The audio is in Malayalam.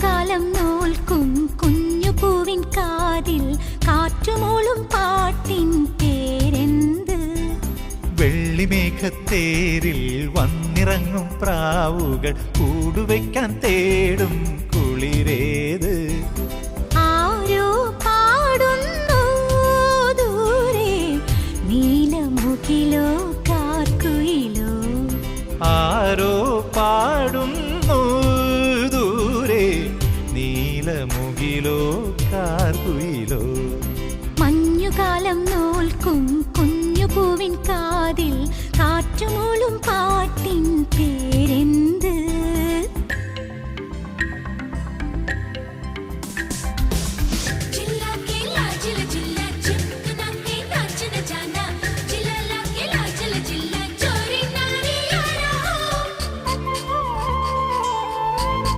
കാലം നോൽക്കും കുഞ്ഞു പൂവിൻ കാതിൽ കാറ്റുമൂളും പാട്ടിൻ പേരെന്ത്? വെള്ളിമേഘത്തേരിൽ വന്നിറങ്ങും പ്രാവുകൾ കൂടുവയ്ക്കാൻ തേടും